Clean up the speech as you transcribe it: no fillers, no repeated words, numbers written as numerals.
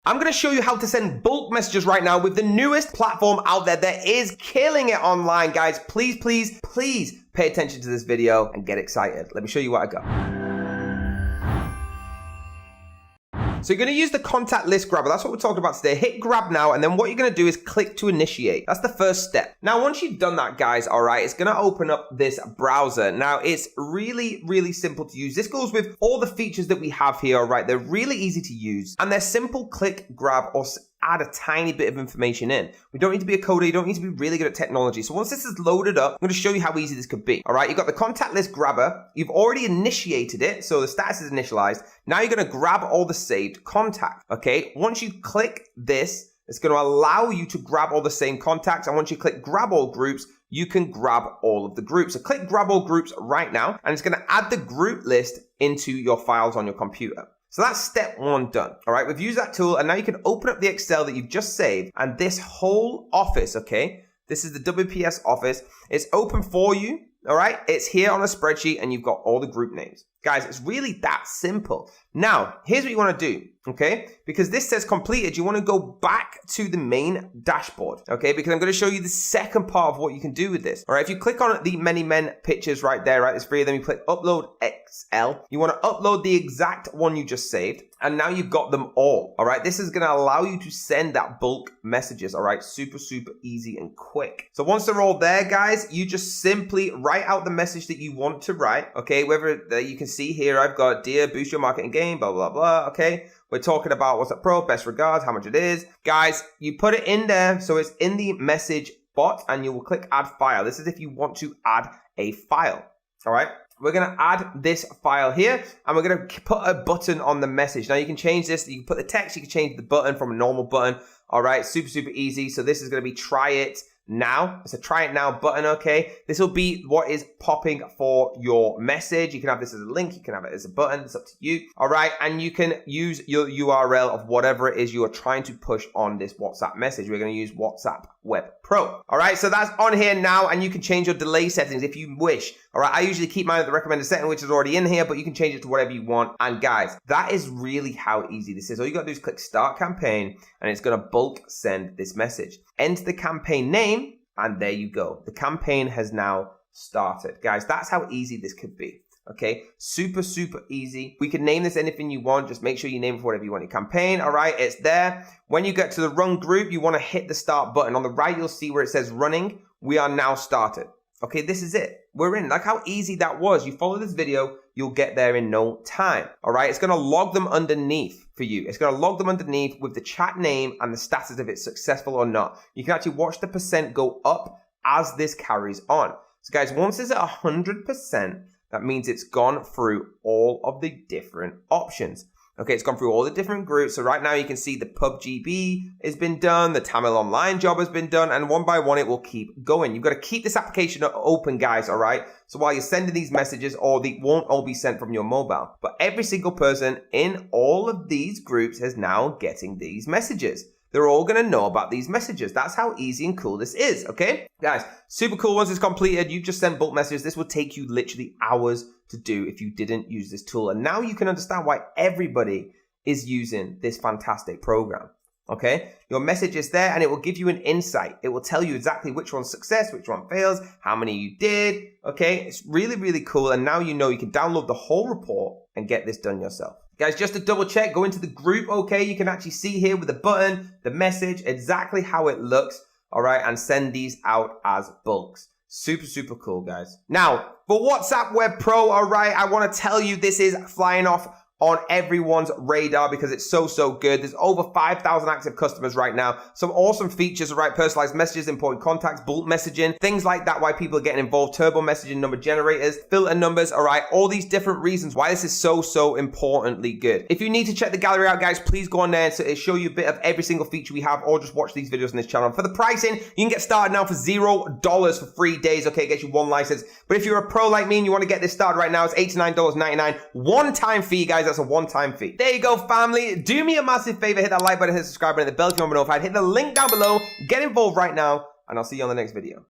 I'm going to show you how to send bulk messages right now with the newest platform out there that is killing it online, guys. Please, please, please pay attention to this video and get excited. Let me show you what I got. So you're going to use the contact list grabber. That's what we're talking about today. Hit grab now, and then what you're going to do is click to initiate. That's the first step. Now, once you've done that, guys, all right, it's going to open up this browser. Now, it's really, really simple to use. This goes with all the features that we have here, all right? They're really easy to use, and they're simple click, grab, or add a tiny bit of information in. We don't need to be a coder. You don't need to be really good at technology. So once this is loaded up, I'm going to show you how easy this could be. All right, you've got the contact list grabber. You've already initiated it, so the status is initialized. Now you're going to grab all the saved contacts. Okay, once you click this, it's going to allow you to grab all the same contacts. And once you click grab all groups, you can grab all of the groups. So click grab all groups right now, and it's going to add the group list into your files on your computer. So that's step one done. All right, we've used that tool, and now you can open up the Excel that you've just saved, and this whole office, okay, this is the WPS office. It's open for you. All right, it's here on a spreadsheet, and you've got all the group names. Guys, it's really that simple. Now, here's what you want to do, okay? Because this says completed, you want to go back to the main dashboard, okay? Because I'm going to show you the second part of what you can do with this. All right, if you click on the many men pictures right there, right, there's three of them, you click upload XL. You want to upload the exact one you just saved, and now you've got them all, all right? This is going to allow you to send that bulk messages, all right? Super, super easy and quick. So once they're all there, guys, you just simply write out the message that you want to write, okay? Whether you can see here, I've got dear, boost your marketing game, blah, blah, blah, okay? We're talking about what's up pro, best regards, how much it is. Guys, you put it in there, so it's in the message bot, and you will click add file. This is if you want to add a file, all right? We're going to add this file here, and we're going to put a button on the message. Now, you can change this. You can put the text. You can change the button from a normal button, all right? Super, super easy. So this is going to be try it now. It's a try it now button, okay? This will be what is popping for your message. You can have this as a link. You can have it as a button. It's up to you, all right? And you can use your URL of whatever it is you are trying to push on this WhatsApp message. We're going to use WhatsApp Web Pro, all right? So that's on here now, and you can change your delay settings if you wish, all right? I usually keep mine at the recommended setting, which is already in here, but you can change it to whatever you want. And guys, that is really how easy this is. All you got to do is click start campaign, and it's going to bulk send this message. Enter the campaign name, and there you go. The campaign has now started. Guys, that's how easy this could be. Okay, super, super easy. We can name this anything you want. Just make sure you name it for whatever you want your campaign. All right, it's there. When you get to the run group, you want to hit the start button. On the right, you'll see where it says running. We are now started. Okay, this is it. We're in. Like how easy that was. You follow this video, you'll get there in no time. All right, it's going to log them underneath for you. It's going to log them underneath with the chat name and the status of it's successful or not. You can actually watch the percent go up as this carries on. So guys, once it's at 100%, that means it's gone through all of the different options. Okay, it's gone through all the different groups. So right now you can see the PUBG has been done, the Tamil Online job has been done, and one by one it will keep going. You've got to keep this application open, guys, all right? So while you're sending these messages, they won't all be sent from your mobile. But every single person in all of these groups is now getting these messages. They're all going to know about these messages. That's how easy and cool this is, okay? Guys, super cool. Once it's completed, you've just sent bulk messages. This would take you literally hours to do if you didn't use this tool. And now you can understand why everybody is using this fantastic program, okay? Your message is there, and it will give you an insight. It will tell you exactly which one's success, which one fails, how many you did, okay? It's really, really cool. And now you know you can download the whole report and get this done yourself. Guys, just to double check, go into the group, okay? You can actually see here with the button, the message, exactly how it looks, all right? And send these out as bulks. Super, super cool, guys. Now, for WhatsApp Web Pro, all right, I want to tell you this is flying off on everyone's radar because it's so, so good. There's over 5,000 active customers right now. Some awesome features, right? Personalized messages, important contacts, bulk messaging, things like that, why people are getting involved, turbo messaging, number generators, filter numbers, all right? All these different reasons why this is so, so importantly good. If you need to check the gallery out, guys, please go on there and show you a bit of every single feature we have, or just watch these videos on this channel. For the pricing, you can get started now for $0 for 3 days, okay? It gets you one license. But if you're a pro like me and you want to get this started right now, it's $89.99. One-time fee, guys. That's a one-time fee. There you go, family. Do me a massive favor. Hit that like button, hit the subscribe button, hit the bell if you want to be notified. Hit the link down below. Get involved right now, and I'll see you on the next video.